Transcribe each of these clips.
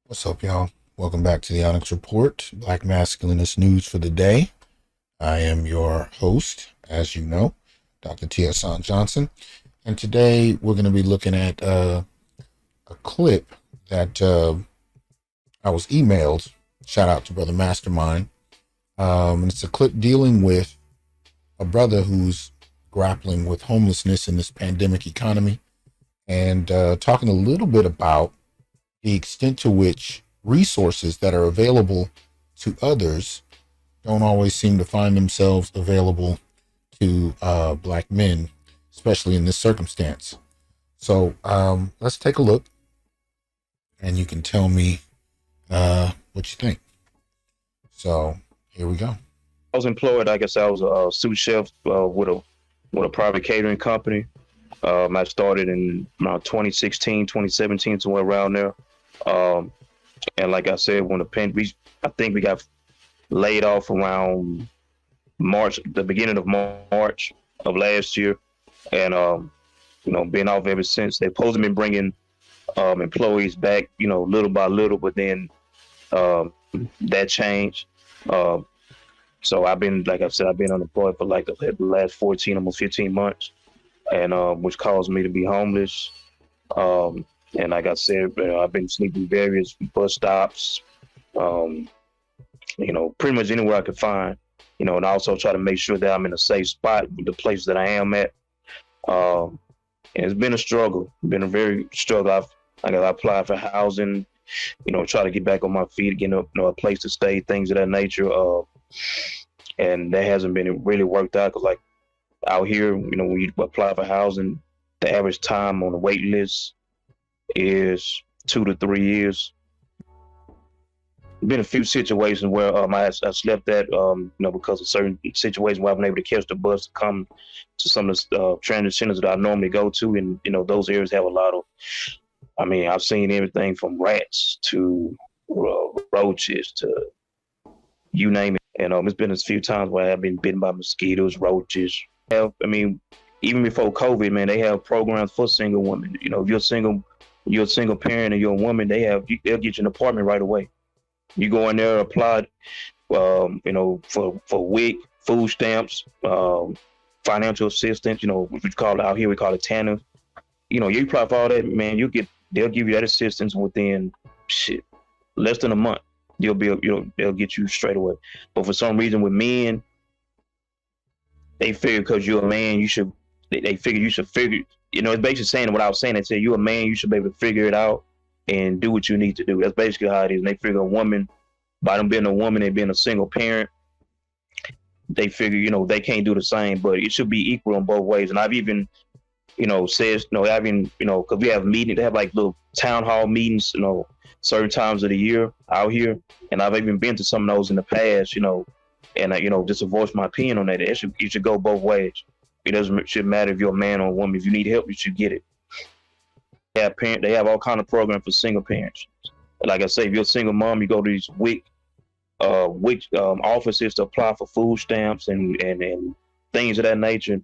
What's up, y'all? Welcome back to the Onyx Report, Black Masculinist news for the day. I am your host, as you know, Dr. Hasan Johnson, and today we're going to be looking at a clip that I was emailed. Shout out to Brother Mastermind. It's a clip dealing with a brother who's grappling with homelessness in this pandemic economy, and talking a little bit about the extent to which resources that are available to others don't always seem to find themselves available to Black men, especially in this circumstance. So let's take a look, and you can tell me what you think. So here we go. I was employed. I guess I was a sous chef with a private catering company. I started in around 2016, 2017, somewhere around there. And like I said, when I think we got laid off around March, the beginning of March of last year, and been off ever since. They've supposed to been bringing employees back, little by little, but then that changed. So I've been, like I said, I've been unemployed for like the last 14, almost 15 months, and which caused me to be homeless. And like I said, I've been sleeping various bus stops, pretty much anywhere I could find, and also try to make sure that I'm in a safe spot with the place that I am at. And it's been a struggle, been a very struggle. I applied for housing, try to get back on my feet, get a place to stay, things of that nature. And that hasn't been really worked out because, like, out here, when you apply for housing, the average time on the wait list is 2 to 3 years. Been a few situations where I slept at, because of certain situations where I've been able to catch the bus to come to some of the transit centers that I normally go to, and those areas have a lot of. I've seen everything from rats to roaches to you name it. And it's been a few times where I've been bitten by mosquitoes, roaches. Even before COVID, man, they have programs for single women. If you're a single parent and you're a woman, they'll get you an apartment right away. You go in there, apply, for WIC, food stamps, financial assistance, which we call it out here, we call it TANF. You apply for all that, man, they'll give you that assistance within less than a month. They'll get you straight away. But for some reason with men, they figure because you're a man, they figure you should figure, it's basically saying what I was saying. They say you're a man, you should be able to figure it out and do what you need to do. That's basically how it is. And they figure a woman, by them being a woman and being a single parent, they figure, they can't do the same, but it should be equal in both ways. And I've even, said, because we have meetings, they have like little town hall meetings, certain times of the year out here. And I've even been to some of those in the past, and just to voice my opinion on that. It should go both ways. Shouldn't matter if you're a man or a woman. If you need help, you should get it. They have all kind of programs for single parents. Like I say, if you're a single mom, you go to these WIC offices to apply for food stamps and things of that nature.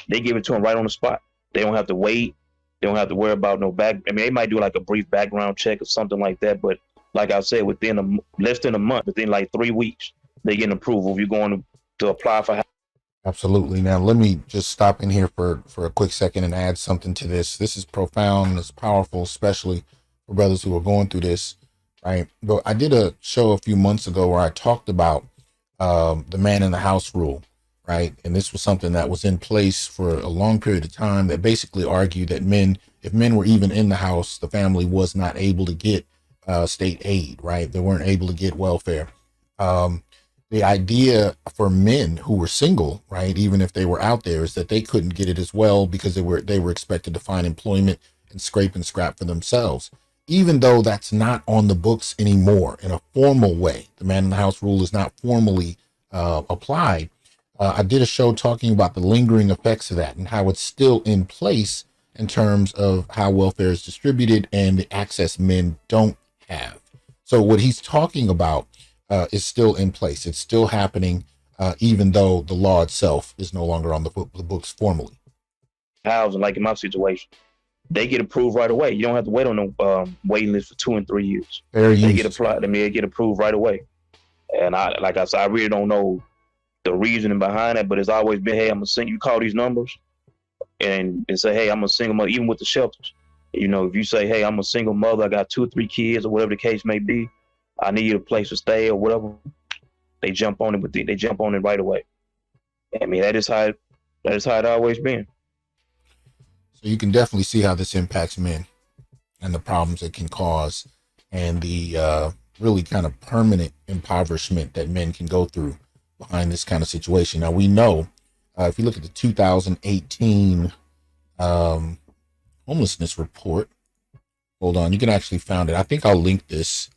They give it to them right on the spot. They don't have to wait. They don't have to worry about no back. They might do like a brief background check or something like that. But like I said, within less than a month, within like 3 weeks, they get an approval if you're going to apply for. Absolutely. Now, let me just stop in here for a quick second and add something to this. This is profound. It's powerful, especially for brothers who are going through this, right? But I did a show a few months ago where I talked about the man in the house rule, right? And this was something that was in place for a long period of time that basically argued that if men were even in the house, the family was not able to get state aid, right? They weren't able to get welfare. The idea for men who were single, right, even if they were out there, is that they couldn't get it as well because they were expected to find employment and scrape and scrap for themselves, even though that's not on the books anymore in a formal way. The man in the house rule is not formally applied. I did a show talking about the lingering effects of that and how it's still in place in terms of how welfare is distributed and the access men don't have. So what he's talking about is still in place. It's still happening, even though the law itself is no longer on the books formally. Housing, like in my situation, they get approved right away. You don't have to wait on no waiting list for 2 and 3 years. Fair They use. get applied. I mean, they get approved right away. And like I said, I really don't know the reasoning behind it, but it's always been, hey, I'm gonna send you call these numbers and say, hey, I'm a single mother, even with the shelters. You know, if you say, hey, I'm a single mother, I got 2 or 3 kids or whatever the case may be, I need a place to stay or whatever, they jump on it they jump on it right away. I mean, that is how it always been. So you can definitely see how this impacts men and the problems it can cause, and the really kind of permanent impoverishment that men can go through behind this kind of situation. Now, we know, if you look at the 2018 homelessness report, hold on, you can actually find it. I think I'll link this,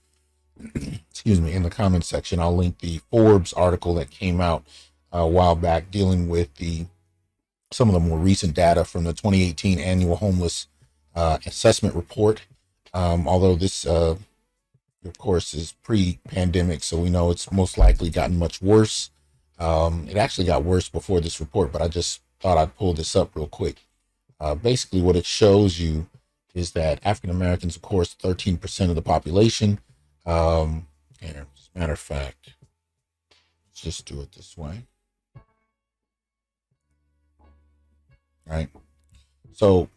excuse me, in the comments section. I'll link the Forbes article that came out a while back dealing with some of the more recent data from the 2018 annual homeless assessment report. Although this, of course, is pre-pandemic, so we know it's most likely gotten much worse. It actually got worse before this report, but I just thought I'd pull this up real quick. Basically, what it shows you is that African Americans, of course, 13% of the population. Here, as a matter of fact, let's just do it this way. Right. So,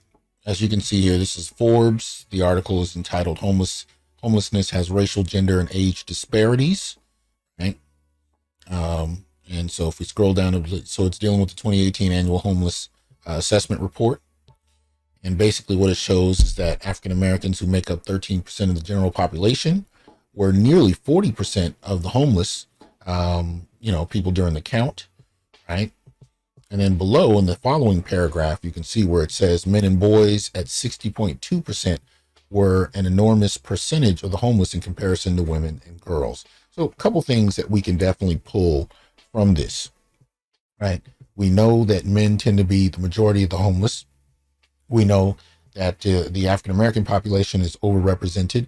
as you can see here, this is Forbes. The article is entitled Homelessness Has Racial, Gender, and Age Disparities. Right. And so if we scroll down, so it's dealing with the 2018 annual homeless assessment report. And basically what it shows is that African Americans, who make up 13% of the general population, were nearly 40% of the homeless, people during the count. Right. And then below in the following paragraph, you can see where it says men and boys at 60.2% were an enormous percentage of the homeless in comparison to women and girls. So a couple things that we can definitely pull from this, right? We know that men tend to be the majority of the homeless. We know that the African-American population is overrepresented.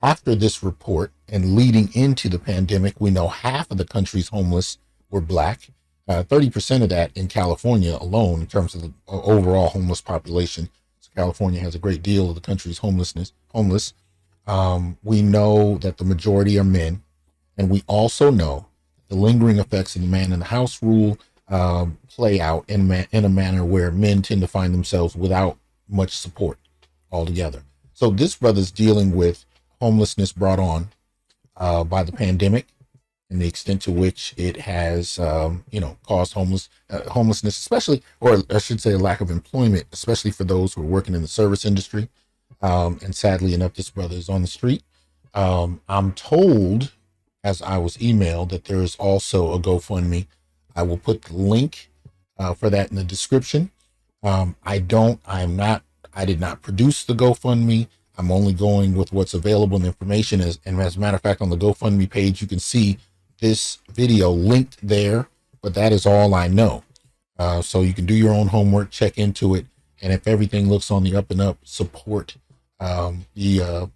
After this report and leading into the pandemic, we know half of the country's homeless were Black. 30% of that in California alone in terms of the overall homeless population. So California has a great deal of the country's homeless. We know that the majority are men, and we also know the lingering effects of the man in the house rule play out in a manner where men tend to find themselves without much support altogether. So this brother's dealing with homelessness brought on by the pandemic, and the extent to which it has, caused homelessness, especially, or I should say a lack of employment, especially for those who are working in the service industry. And sadly enough, this brother is on the street. I'm told, as I was emailed, that there is also a GoFundMe. I will put the link for that in the description. I did not produce the GoFundMe. I'm only going with what's available in the information. And as a matter of fact, on the GoFundMe page, you can see this video linked there, but that is all I know. So you can do your own homework, check into it, and if everything looks on the up and up, support the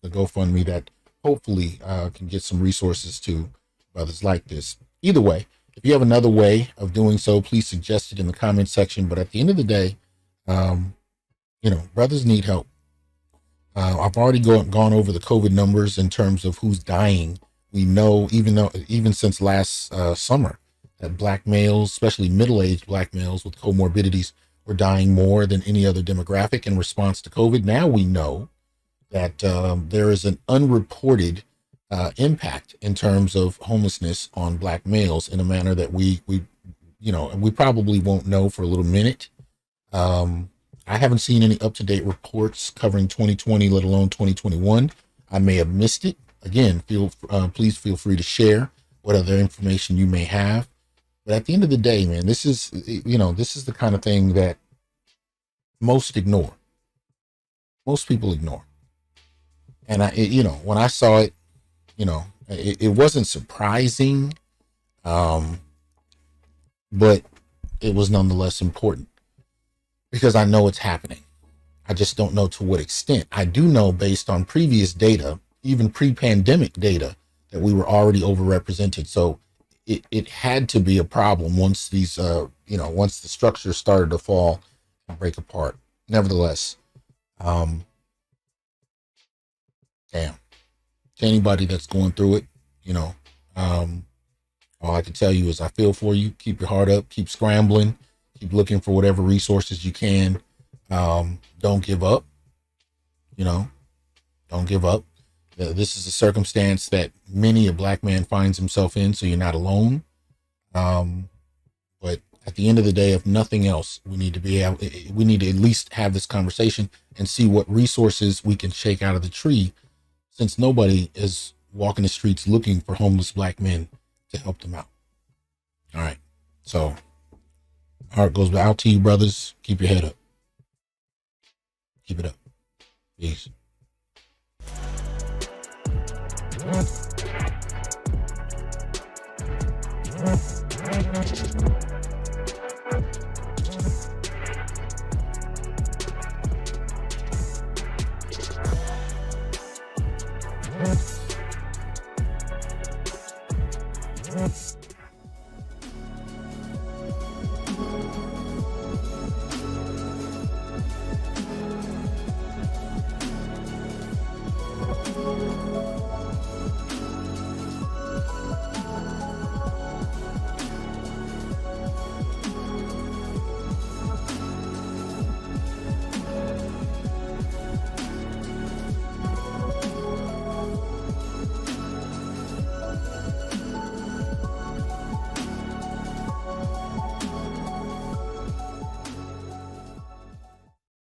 GoFundMe that hopefully can get some resources to brothers like this. Either way, if you have another way of doing so, please suggest it in the comment section. But at the end of the day, brothers need help. I've already gone over the COVID numbers in terms of who's dying. We know, even since last summer, that Black males, especially middle-aged Black males with comorbidities, were dying more than any other demographic in response to COVID. Now we know that there is an unreported impact in terms of homelessness on Black males in a manner that we probably won't know for a little minute. I haven't seen any up-to-date reports covering 2020, let alone 2021. I may have missed it. Again, please feel free to share what other information you may have. But at the end of the day, man, this is the kind of thing that most ignore. Most people ignore. And when I saw it, it wasn't surprising, but it was nonetheless important because I know it's happening. I just don't know to what extent. I do know, based on previous data, even pre-pandemic data, that we were already overrepresented. So it had to be a problem once once the structure started to fall and break apart. nevertheless, damn, to anybody that's going through it, you know, all I can tell you is I feel for you. Keep your heart up, keep scrambling, keep looking for whatever resources you can. Don't give up, you know, don't give up. This is a circumstance that many a Black man finds himself in, so you're not alone. But at the end of the day, if nothing else, we need to at least have this conversation and see what resources we can shake out of the tree, since nobody is walking the streets looking for homeless Black men to help them out. All right. So heart goes out to you, brothers. Keep your head up. Keep it up. Peace. Yeah.